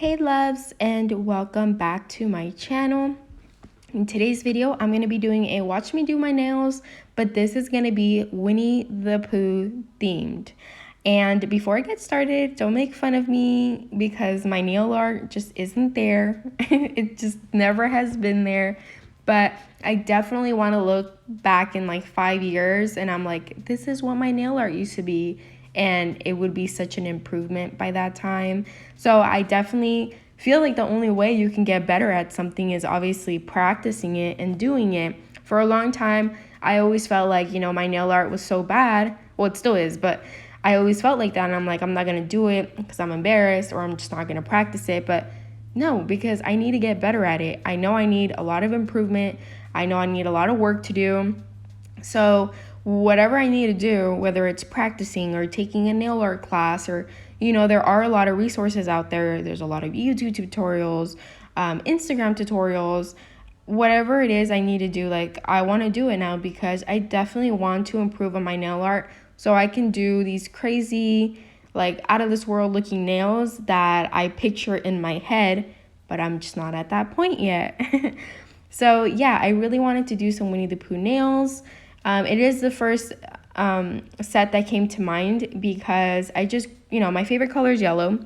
Hey loves, and welcome back to my channel. In today's video, I'm going to be doing a watch me do my nails, but this is going to be Winnie the Pooh themed. And before I get started, don't make fun of me because my nail art just isn't there. It just never has been there. But I definitely want to look back in like 5 years and I'm like, this is what my nail art used to be. And it would be such an improvement by that time. So I definitely feel like the only way you can get better at something is obviously practicing it and doing it. For a long time, I always felt like, my nail art was so bad. Well, it still is, but I always felt like that. And I'm like, I'm not going to do it because I'm embarrassed or I'm just not going to practice it. But no, because I need to get better at it. I know I need a lot of improvement. I know I need a lot of work to do. So whatever I need to do, whether it's practicing or taking a nail art class or, there are a lot of resources out there. There's a lot of YouTube tutorials, Instagram tutorials, whatever it is I need to do. Like, I want to do it now because I definitely want to improve on my nail art so I can do these crazy, like out of this world looking nails that I picture in my head, but I'm just not at that point yet. So yeah, I really wanted to do some Winnie the Pooh nails. It is the first set that came to mind because I just, my favorite color is yellow.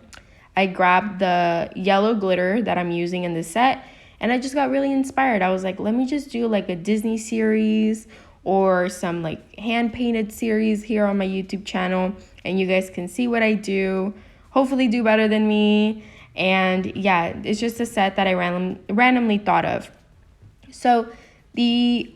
I grabbed the yellow glitter that I'm using in this set and I just got really inspired. I was like, let me just do like a Disney series or some like hand painted series here on my YouTube channel and you guys can see what I do, hopefully do better than me. And yeah, it's just a set that I randomly thought of. So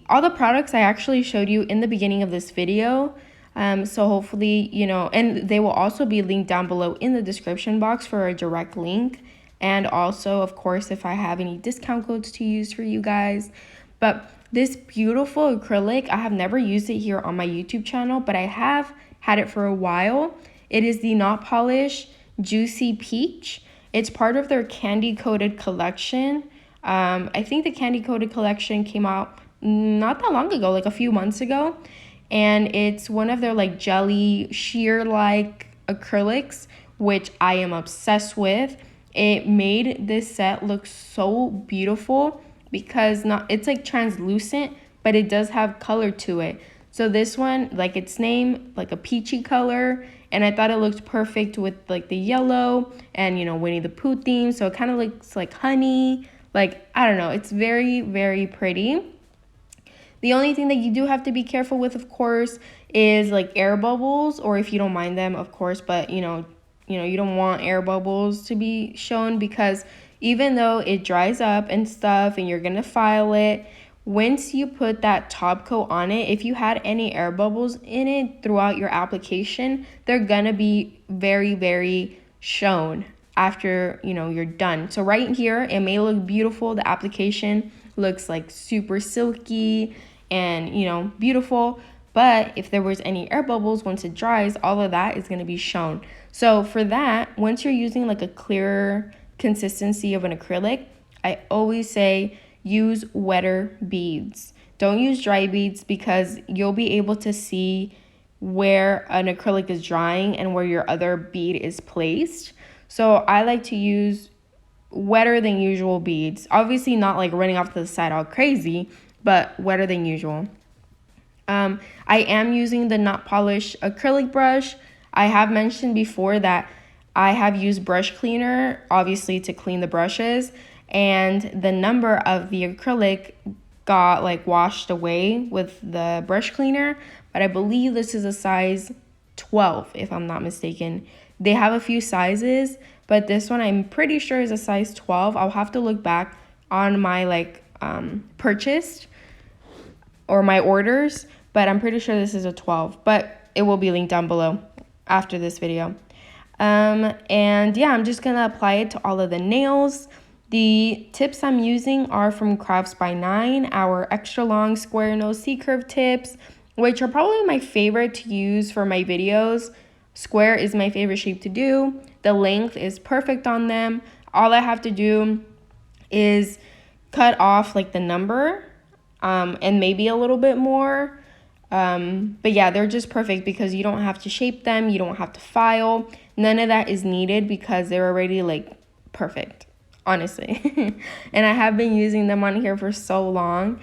all the products I actually showed you in the beginning of this video. So hopefully, and they will also be linked down below in the description box for a direct link. And also, of course, if I have any discount codes to use for you guys. But this beautiful acrylic, I have never used it here on my YouTube channel, but I have had it for a while. It is the Not Polish Juicy Peach. It's part of their candy coated collection. I think the candy coated collection came out not that long ago, like a few months ago. And it's one of their like jelly sheer like acrylics, which I am obsessed with. It made this set look so beautiful because it's like translucent, but it does have color to it. So this one, like its name, like a peachy color. And I thought it looked perfect with like the yellow and, Winnie the Pooh theme. So it kind of looks like honey. Like, I don't know, it's very, very pretty. The only thing that you do have to be careful with, of course, is like air bubbles, or if you don't mind them, of course, but you don't want air bubbles to be shown because even though it dries up and stuff and you're gonna file it, once you put that top coat on it, if you had any air bubbles in it throughout your application, they're gonna be very, very shown after you're done. So right here it may look beautiful. The application looks like super silky and beautiful, but if there was any air bubbles, once it dries, all of that is going to be shown. So for that, once you're using like a clearer consistency of an acrylic, I always say use wetter beads. Don't use dry beads because you'll be able to see where an acrylic is drying and where your other bead is placed. So I like to use wetter than usual beads. Obviously not like running off to the side all crazy, but wetter than usual. I am using the Not Polish acrylic brush. I have mentioned before that I have used brush cleaner, obviously to clean the brushes, and the number of the acrylic got like washed away with the brush cleaner, but I believe this is a size 12 if I'm not mistaken. They have a few sizes, but this one I'm pretty sure is a size 12. I'll have to look back on my purchased or my orders, but I'm pretty sure this is a 12, but it will be linked down below after this video. And yeah, I'm just gonna apply it to all of the nails. The tips I'm using are from Crafts by 9, our extra long square nose C-curve tips, which are probably my favorite to use for my videos. Square is my favorite shape to do. The length is perfect on them. All I have to do is cut off like the number and maybe a little bit more. But yeah, they're just perfect because you don't have to shape them. You don't have to file. None of that is needed because they're already like perfect, honestly. And I have been using them on here for so long,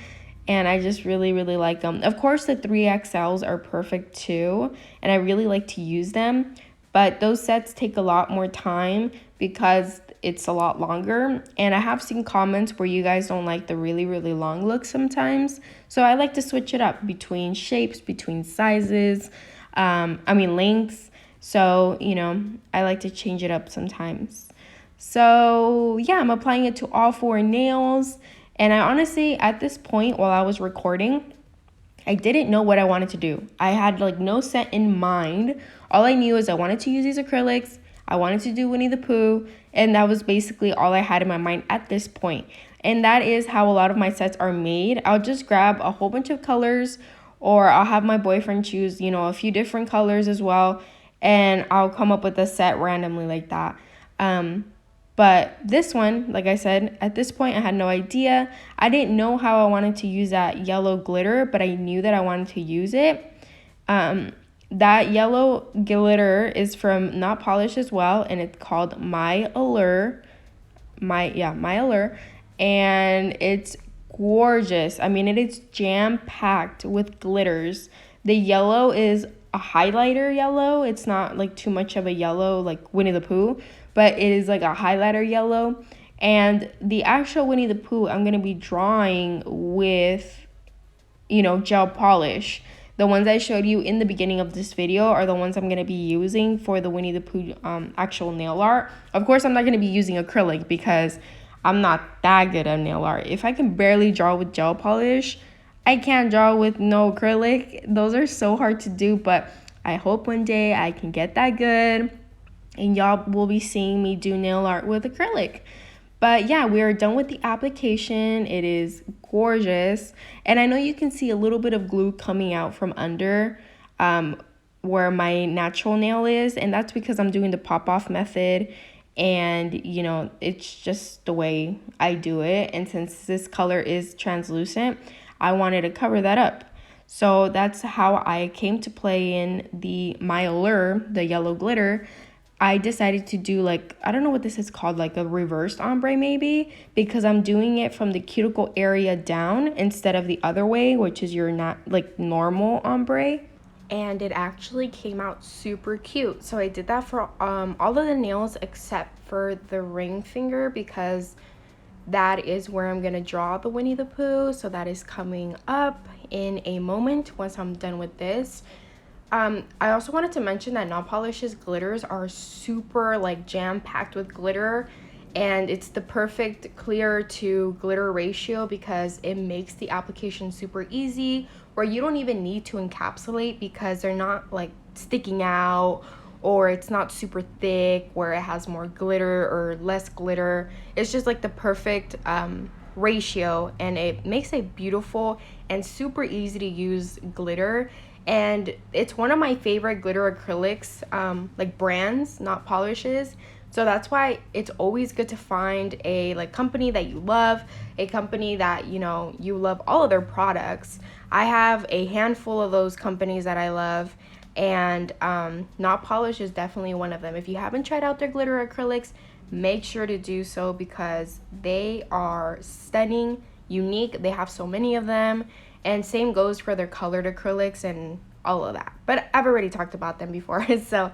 and I just really, really like them. Of course, the 3XLs are perfect too, and I really like to use them. But those sets take a lot more time because it's a lot longer. And I have seen comments where you guys don't like the really, really long look sometimes. So I like to switch it up between shapes, between sizes, lengths. So, I like to change it up sometimes. So, yeah, I'm applying it to all 4 nails. And I honestly, at this point, while I was recording, I didn't know what I wanted to do. I had no set in mind. All I knew is I wanted to use these acrylics. I wanted to do Winnie the Pooh. And that was basically all I had in my mind at this point. And that is how a lot of my sets are made. I'll just grab a whole bunch of colors, or I'll have my boyfriend choose, a few different colors as well. And I'll come up with a set randomly like that. But this one, like I said, at this point, I had no idea. I didn't know how I wanted to use that yellow glitter, but I knew that I wanted to use it. That yellow glitter is from Not Polished as well, and it's called 𝘈𝘮𝘬𝘀𝘈𝘀. 𝘈𝘮𝘬𝘀. And it's gorgeous. It is jam-packed with glitters. The yellow is a highlighter yellow. It's not too much of a yellow like Winnie the Pooh, but it is a highlighter yellow. And the actual Winnie the Pooh I'm going to be drawing with, gel polish. The ones I showed you in the beginning of this video are the ones I'm going to be using for the Winnie the Pooh actual nail art. Of course, I'm not going to be using acrylic because I'm not that good at nail art. If I can barely draw with gel polish, I can't draw with no acrylic. Those are so hard to do, but I hope one day I can get that good and y'all will be seeing me do nail art with acrylic. But yeah, we are done with the application. It is gorgeous. And I know you can see a little bit of glue coming out from under where my natural nail is. And that's because I'm doing the pop-off method. And, it's just the way I do it. And since this color is translucent, I wanted to cover that up. So that's how I came to play in the 𝘈𝘮𝘬𝘀𝘈𝘀, the yellow glitter. I decided to do I don't know what this is called, a reversed ombre maybe, because I'm doing it from the cuticle area down instead of the other way, which is your normal ombre. And it actually came out super cute. So I did that for all of the nails except for the ring finger, because that is where I'm gonna draw the Winnie the Pooh. So that is coming up in a moment once I'm done with this. I also wanted to mention that Not Polished's glitters are super jam-packed with glitter, and it's the perfect clear to glitter ratio because it makes the application super easy, where you don't even need to encapsulate because they're not sticking out, or it's not super thick where it has more glitter or less glitter. It's just the perfect ratio, and it makes a beautiful and super easy to use glitter. And it's one of my favorite glitter acrylics, brands, Not Polishes. So that's why it's always good to find a company that you love, a company that you love all of their products. I have a handful of those companies that I love, and Not Polished is definitely one of them. If you haven't tried out their glitter acrylics, make sure to do so because they are stunning, unique. They have so many of them. And same goes for their colored acrylics and all of that. But I've already talked about them before. So,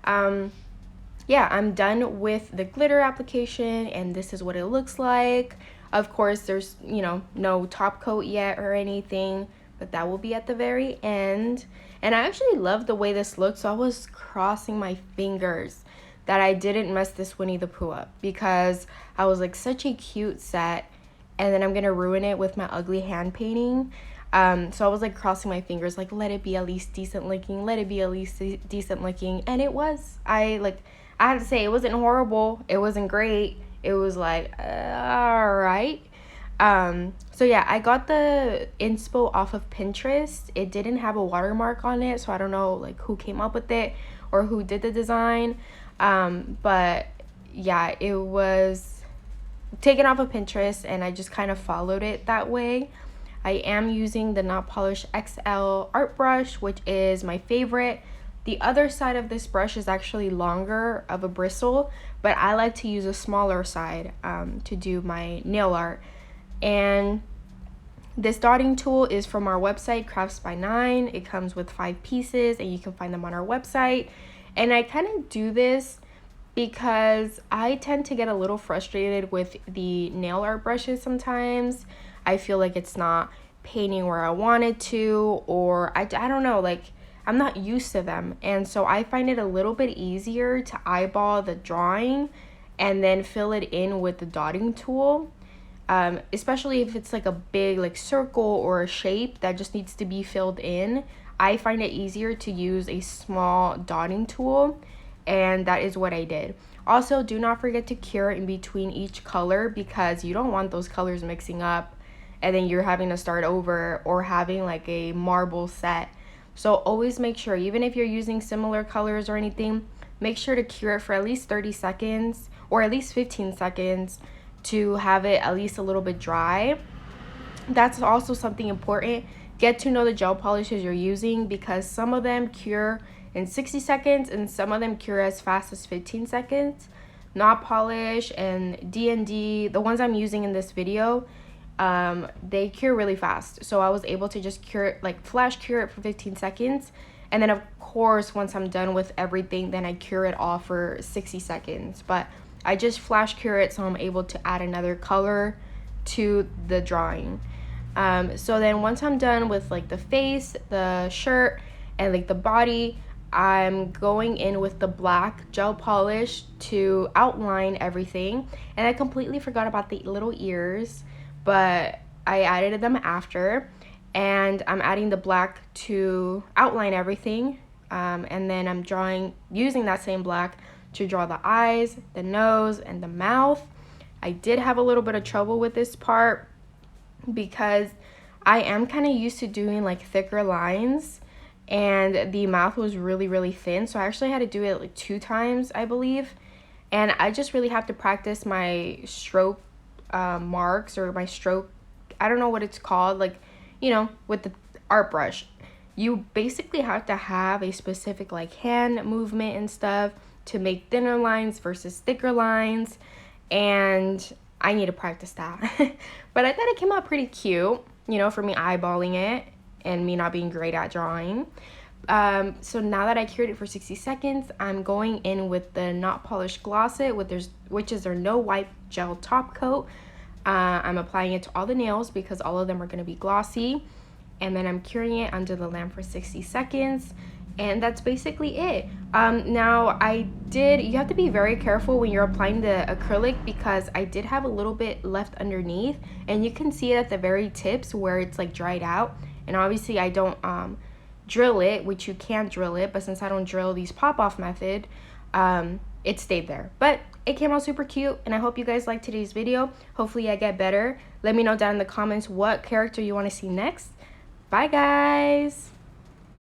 yeah, I'm done with the glitter application, and this is what it looks like. Of course, there's, no top coat yet or anything, but that will be at the very end. And I actually love the way this looks, so I was crossing my fingers that I didn't mess this Winnie the Pooh up, because I was such a cute set, and then I'm gonna ruin it with my ugly hand painting. So I was crossing my fingers, let it be at least decent looking, let it be at least decent looking, and it was. I had to say, it wasn't horrible, it wasn't great, it was all right. So yeah, I got the inspo off of Pinterest. It didn't have a watermark on it, so I don't know who came up with it or who did the design. But yeah, it was taken off of Pinterest, and I just kind of followed it that way. I am using the Not Polished XL art brush, which is my favorite. The other side of this brush is actually longer of a bristle, but I like to use a smaller side to do my nail art. And this dotting tool is from our website, Crafts by 9. It comes with 5 pieces and you can find them on our website. And I kind of do this because I tend to get a little frustrated with the nail art brushes sometimes. I feel like it's not painting where I want it to, or I don't know, like I'm not used to them. And so I find it a little bit easier to eyeball the drawing and then fill it in with the dotting tool. Especially if it's like a big like circle or a shape that just needs to be filled in. I find it easier to use a small dotting tool, and that is what I did. Also, do not forget to cure in between each color because you don't want those colors mixing up and then you're having to start over or having like a marble set. So always make sure, even if you're using similar colors or anything, make sure to cure it for at least 30 seconds or at least 15 seconds to have it at least a little bit dry. That's also something important. Get to know the gel polishes you're using because some of them cure in 60 seconds and some of them cure as fast as 15 seconds. Knot Polish and D&D, the ones I'm using in this video, they cure really fast. So I was able to just cure it, like flash cure it for 15 seconds. And then of course, once I'm done with everything, then I cure it off for 60 seconds. But I just flash cure it so I'm able to add another color to the drawing. So then once I'm done with like the face, the shirt, and like the body, I'm going in with the black gel polish to outline everything. And I completely forgot about the little ears, but I added them after. And I'm adding the black to outline everything. And then I'm using that same black to draw the eyes, the nose, and the mouth. I did have a little bit of trouble with this part because I am kind of used to doing like thicker lines and the mouth was really thin, so I actually had to do it like 2 times, I believe. And I just really have to practice my stroke marks or my stroke, I don't know what it's called, like, you know, with the art brush. You basically have to have a specific like hand movement and stuff to make thinner lines versus thicker lines, and I need to practice that. But I thought it came out pretty cute, you know, for me eyeballing it and me not being great at drawing. So now that I cured it for 60 seconds, I'm going in with the Knot Polish Gloss It, which is their no wipe gel top coat. I'm applying it to all the nails because all of them are going to be glossy, and then I'm curing it under the lamp for 60 seconds. And that's basically it. Now you have to be very careful when you're applying the acrylic because I did have a little bit left underneath, and you can see it at the very tips where it's like dried out. And obviously I don't drill it, which you can't drill it, but since I don't drill these pop-off method, it stayed there. But it came out super cute, and I hope you guys liked today's video. Hopefully I get better. Let me know down in the comments what character you want to see next. Bye guys.